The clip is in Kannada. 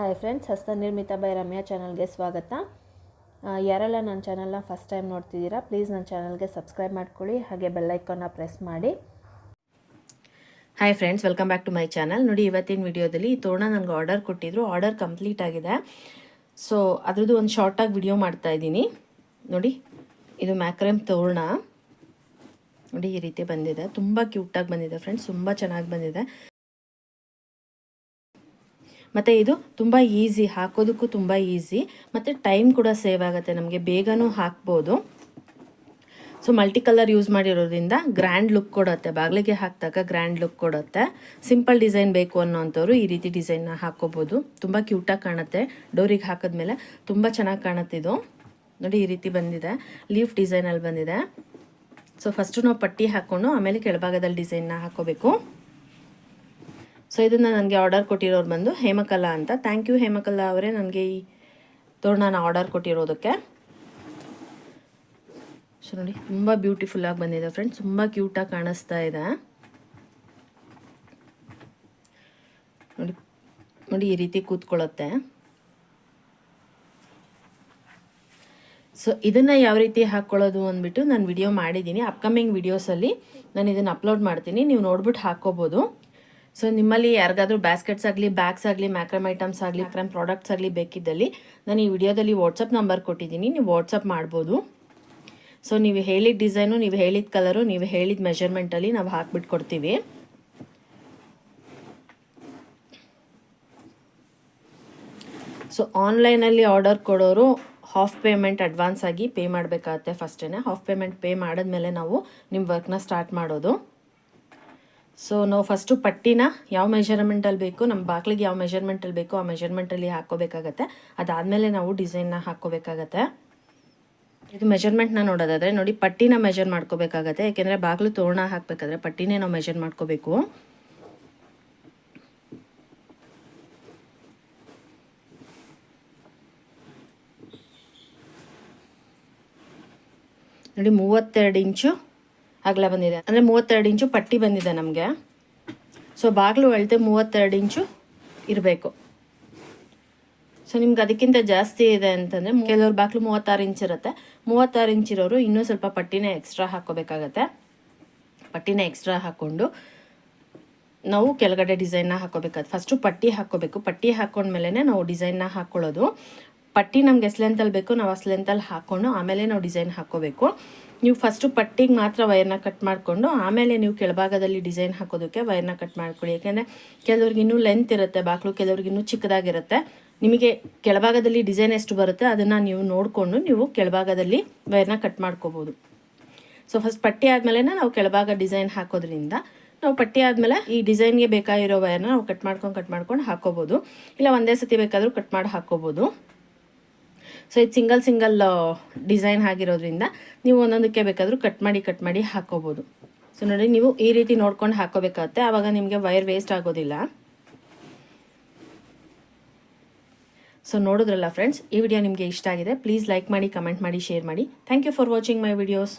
ಹಾಯ್ ಫ್ರೆಂಡ್ಸ್, ಹಸ್ತನಿರ್ಮಿತ ಬೈ ರಮ್ಯಾ ಚಾನಲ್ಗೆ ಸ್ವಾಗತ. ಯಾರೆಲ್ಲ ನನ್ನ ಚಾನಲ್ನ ಫಸ್ಟ್ ಟೈಮ್ ನೋಡ್ತಿದ್ದೀರಾ, ಪ್ಲೀಸ್ ನನ್ನ ಚಾನಲ್ಗೆ ಸಬ್ಸ್ಕ್ರೈಬ್ ಮಾಡ್ಕೊಳ್ಳಿ, ಹಾಗೆ ಬೆಲ್ ಐಕಾನ್ನ ಪ್ರೆಸ್ ಮಾಡಿ. Hi friends, welcome back to my channel. ನೋಡಿ, ಇವತ್ತಿನ ವಿಡಿಯೋದಲ್ಲಿ ಈ ತೋರಣ ನನಗೆ ಆರ್ಡರ್ ಕೊಟ್ಟಿದ್ರು. ಆರ್ಡರ್ ಕಂಪ್ಲೀಟ್ ಆಗಿದೆ. ಸೊ ಅದ್ರದ್ದು ಒಂದು ಶಾರ್ಟಾಗಿ ವಿಡಿಯೋ ಮಾಡ್ತಾ ಇದ್ದೀನಿ. ನೋಡಿ, ಇದು ಮ್ಯಾಕ್ರಮ್ ತೋರಣ. ನೋಡಿ, ಈ ರೀತಿ ಬಂದಿದೆ. ತುಂಬ ಕ್ಯೂಟಾಗಿ ಬಂದಿದೆ ಫ್ರೆಂಡ್ಸ್, ತುಂಬ ಚೆನ್ನಾಗಿ ಬಂದಿದೆ. ಮತ್ತು ಇದು ತುಂಬ ಈಸಿ, ಹಾಕೋದಕ್ಕೂ ತುಂಬ ಈಸಿ, ಮತ್ತು ಟೈಮ್ ಕೂಡ ಸೇವ್ ಆಗುತ್ತೆ, ನಮಗೆ ಬೇಗನೂ ಹಾಕ್ಬೋದು. ಸೊ ಮಲ್ಟಿ ಕಲರ್ ಯೂಸ್ ಮಾಡಿರೋದ್ರಿಂದ ಗ್ರ್ಯಾಂಡ್ ಲುಕ್ ಕೊಡುತ್ತೆ, ಬಾಗಿಲಿಗೆ ಹಾಕಿದಾಗ ಗ್ರ್ಯಾಂಡ್ ಲುಕ್ ಕೊಡುತ್ತೆ. ಸಿಂಪಲ್ ಡಿಸೈನ್ ಬೇಕು ಅನ್ನೋಂಥವ್ರು ಈ ರೀತಿ ಡಿಸೈನ್ನ ಹಾಕ್ಕೋಬೋದು. ತುಂಬ ಕ್ಯೂಟಾಗಿ ಕಾಣುತ್ತೆ, ಡೋರಿಗೆ ಹಾಕಿದ್ಮೇಲೆ ತುಂಬ ಚೆನ್ನಾಗಿ ಕಾಣುತ್ತೆ. ಇದು ನೋಡಿ, ಈ ರೀತಿ ಬಂದಿದೆ, ಲೀಫ್ ಡಿಸೈನಲ್ಲಿ ಬಂದಿದೆ. ಸೊ ಫಸ್ಟು ನಾವು ಪಟ್ಟಿ ಹಾಕ್ಕೊಂಡು ಆಮೇಲೆ ಕೆಳಭಾಗದಲ್ಲಿ ಡಿಸೈನ್ನ ಹಾಕೋಬೇಕು. ಸೊ ಇದನ್ನು ನನಗೆ ಆರ್ಡರ್ ಕೊಟ್ಟಿರೋರು ಬಂದು ಹೇಮಕಲಾ ಅಂತ. ಥ್ಯಾಂಕ್ ಯು ಹೇಮಕಲಾ ಅವರೇ, ನನಗೆ ಈ ತೋರಣನ ಆರ್ಡರ್ ಕೊಟ್ಟಿರೋದಕ್ಕೆ. ಸೊ ನೋಡಿ, ತುಂಬ ಬ್ಯೂಟಿಫುಲ್ಲಾಗಿ ಬಂದಿದೆ ಫ್ರೆಂಡ್ಸ್, ತುಂಬ ಕ್ಯೂಟಾಗಿ ಕಾಣಿಸ್ತಾ ಇದೆ. ನೋಡಿ ನೋಡಿ, ಈ ರೀತಿ ಕೂತ್ಕೊಳ್ಳುತ್ತೆ. ಸೊ ಇದನ್ನು ಯಾವ ರೀತಿ ಹಾಕ್ಕೊಳ್ಳೋದು ಅಂದ್ಬಿಟ್ಟು ನಾನು ವಿಡಿಯೋ ಮಾಡಿದ್ದೀನಿ. ಅಪ್ಕಮಿಂಗ್ ವಿಡಿಯೋಸಲ್ಲಿ ನಾನು ಇದನ್ನು ಅಪ್ಲೋಡ್ ಮಾಡ್ತೀನಿ, ನೀವು ನೋಡ್ಬಿಟ್ಟು ಹಾಕ್ಕೋಬೋದು. ಸೊ ನಿಮ್ಮಲ್ಲಿ ಯಾರಿಗಾದ್ರೂ ಬ್ಯಾಸ್ಕೆಟ್ಸ್ ಆಗಲಿ, ಬ್ಯಾಗ್ಸ್ ಆಗಲಿ, ಮ್ಯಾಕ್ರಮ್ ಐಟಮ್ಸ್ ಆಗಲಿ, ಮ್ಯಾಕ್ರಮ್ ಪ್ರಾಡಕ್ಟ್ಸ್ ಆಗಲಿ ಬೇಕಿದ್ದಲ್ಲಿ ನಾನು ಈ ವಿಡಿಯೋದಲ್ಲಿ ವಾಟ್ಸಪ್ ನಂಬರ್ ಕೊಟ್ಟಿದ್ದೀನಿ, ನೀವು ವಾಟ್ಸಪ್ ಮಾಡ್ಬೋದು. ಸೊ ನೀವು ಹೇಳಿದ ಡಿಸೈನು, ನೀವು ಹೇಳಿದ ಕಲರು, ನೀವು ಹೇಳಿದ ಮೆಷರ್ಮೆಂಟಲ್ಲಿ ನಾವು ಹಾಕ್ಬಿಟ್ಟು ಕೊಡ್ತೀವಿ. ಸೊ ಆನ್ಲೈನಲ್ಲಿ ಆರ್ಡರ್ ಕೊಡೋರು ಹಾಫ್ ಪೇಮೆಂಟ್ ಅಡ್ವಾನ್ಸ್ ಆಗಿ ಪೇ ಮಾಡಬೇಕಾಗತ್ತೆ. ಫಸ್ಟೇ ಹಾಫ್ ಪೇಮೆಂಟ್ ಪೇ ಮಾಡಿದ್ಮೇಲೆ ನಾವು ನಿಮ್ಮ ವರ್ಕ್ನ ಸ್ಟಾರ್ಟ್ ಮಾಡೋದು. ಸೊ ನಾವು ಫಸ್ಟು ಪಟ್ಟಿನ ಯಾವ ಮೆಷರ್ಮೆಂಟಲ್ಲಿ ಬೇಕು, ನಮ್ಮ ಬಾಗಿಲಿಗೆ ಯಾವ ಮೆಷರ್ಮೆಂಟಲ್ಲಿ ಬೇಕು ಆ ಮೆಷರ್ಮೆಂಟಲ್ಲಿ ಹಾಕ್ಕೋಬೇಕಾಗತ್ತೆ. ಅದಾದಮೇಲೆ ನಾವು ಡಿಸೈನ್ನ ಹಾಕ್ಕೋಬೇಕಾಗತ್ತೆ. ಇದು ಮೆಷರ್ಮೆಂಟ್ನ ನೋಡೋದಾದರೆ ನೋಡಿ, ಪಟ್ಟಿನ ಮೆಷರ್ ಮಾಡ್ಕೋಬೇಕಾಗತ್ತೆ. ಯಾಕೆಂದರೆ ಬಾಗಿಲು ತೋರಣ ಹಾಕಬೇಕಾದ್ರೆ ಪಟ್ಟಿನೇ ನಾವು ಮೆಷರ್ ಮಾಡ್ಕೋಬೇಕು. ನೋಡಿ, 32 ಇಂಚು ಅಗಲ ಬಂದಿದೆ, ಅಂದರೆ 32 ಇಂಚು ಪಟ್ಟಿ ಬಂದಿದೆ ನಮಗೆ. ಸೊ ಬಾಗಿಲು ಅಳತೆ 32 ಇಂಚು ಇರಬೇಕು. ಸೊ ನಿಮ್ಗೆ ಅದಕ್ಕಿಂತ ಜಾಸ್ತಿ ಇದೆ ಅಂತಂದರೆ, ಕೆಲವ್ರ ಬಾಗಿಲು 36 ಇಂಚ್ ಇರುತ್ತೆ. 36 ಇಂಚ್ ಇರೋರು ಇನ್ನೂ ಸ್ವಲ್ಪ ಪಟ್ಟಿನ ಎಕ್ಸ್ಟ್ರಾ ಹಾಕ್ಕೋಬೇಕಾಗತ್ತೆ. ಪಟ್ಟಿನ ಎಕ್ಸ್ಟ್ರಾ ಹಾಕ್ಕೊಂಡು ನಾವು ಕೆಳಗಡೆ ಡಿಸೈನ್ನ ಹಾಕ್ಕೋಬೇಕಾಗುತ್ತೆ. ಫಸ್ಟು ಪಟ್ಟಿ ಹಾಕ್ಕೋಬೇಕು. ಪಟ್ಟಿ ಹಾಕ್ಕೊಂಡ್ಮೇಲೆ ನಾವು ಡಿಸೈನ್ನ ಹಾಕ್ಕೊಳ್ಳೋದು. ಪಟ್ಟಿ ನಮ್ಗೆ ಎಷ್ಟು ಲೆಂತಲ್ಲಿ ಬೇಕು ನಾವು ಅಷ್ಟು ಲೆಂತಲ್ಲಿ ಹಾಕ್ಕೊಂಡು ಆಮೇಲೆ ನಾವು ಡಿಸೈನ್ ಹಾಕ್ಕೋಬೇಕು. ನೀವು ಫಸ್ಟು ಪಟ್ಟಿಗೆ ಮಾತ್ರ ವೈರ್ನ ಕಟ್ ಮಾಡಿಕೊಂಡು ಆಮೇಲೆ ನೀವು ಕೆಳಭಾಗದಲ್ಲಿ ಡಿಸೈನ್ ಹಾಕೋದಕ್ಕೆ ವೈರ್ನ ಕಟ್ ಮಾಡ್ಕೊಳ್ಳಿ. ಯಾಕೆಂದರೆ ಕೆಲವ್ರಿಗೆ ಇನ್ನೂ ಲೆಂತ್ ಇರುತ್ತೆ ಬಾಗಿಲು, ಕೆಲವ್ರಿಗೆ ಇನ್ನೂ ಚಿಕ್ಕದಾಗಿರುತ್ತೆ. ನಿಮಗೆ ಕೆಳಭಾಗದಲ್ಲಿ ಡಿಸೈನ್ ಎಷ್ಟು ಬರುತ್ತೆ ಅದನ್ನು ನೀವು ನೋಡಿಕೊಂಡು ನೀವು ಕೆಳಭಾಗದಲ್ಲಿ ವೈರ್ನ ಕಟ್ ಮಾಡ್ಕೋಬೋದು. ಸೊ ಫಸ್ಟ್ ಪಟ್ಟಿ ಆದಮೇಲೆ ನಾವು ಕೆಳಭಾಗ ಡಿಸೈನ್ ಹಾಕೋದ್ರಿಂದ ನಾವು ಪಟ್ಟಿ ಆದಮೇಲೆ ಈ ಡಿಸೈನ್ಗೆ ಬೇಕಾಗಿರೋ ವೈರ್ನ ನಾವು ಕಟ್ ಮಾಡ್ಕೊಂಡು ಹಾಕೋಬೋದು. ಇಲ್ಲ ಒಂದೇ ಸತಿ ಬೇಕಾದರೂ ಕಟ್ ಮಾಡಿ ಹಾಕೋಬೋದು. ಸೊ ಇದು ಸಿಂಗಲ್ ಡಿಸೈನ್ ಆಗಿರೋದ್ರಿಂದ ನೀವು ಒಂದೊಂದಕ್ಕೆ ಬೇಕಾದರೂ ಕಟ್ ಮಾಡಿ ಹಾಕೋಬೋದು. ಸೊ ನೋಡಿ, ನೀವು ಈ ರೀತಿ ನೋಡ್ಕೊಂಡು ಹಾಕೋಬೇಕಾಗತ್ತೆ, ಆವಾಗ ನಿಮಗೆ ವೈರ್ ವೇಸ್ಟ್ ಆಗೋದಿಲ್ಲ. ಸೊ ನೋಡಿದ್ರಲ್ಲ ಫ್ರೆಂಡ್ಸ್, ಈ ವಿಡಿಯೋ ನಿಮಗೆ ಇಷ್ಟ ಆಗಿದೆ, ಪ್ಲೀಸ್ ಲೈಕ್ ಮಾಡಿ, ಕಮೆಂಟ್ ಮಾಡಿ, ಶೇರ್ ಮಾಡಿ. Thank you for watching my videos.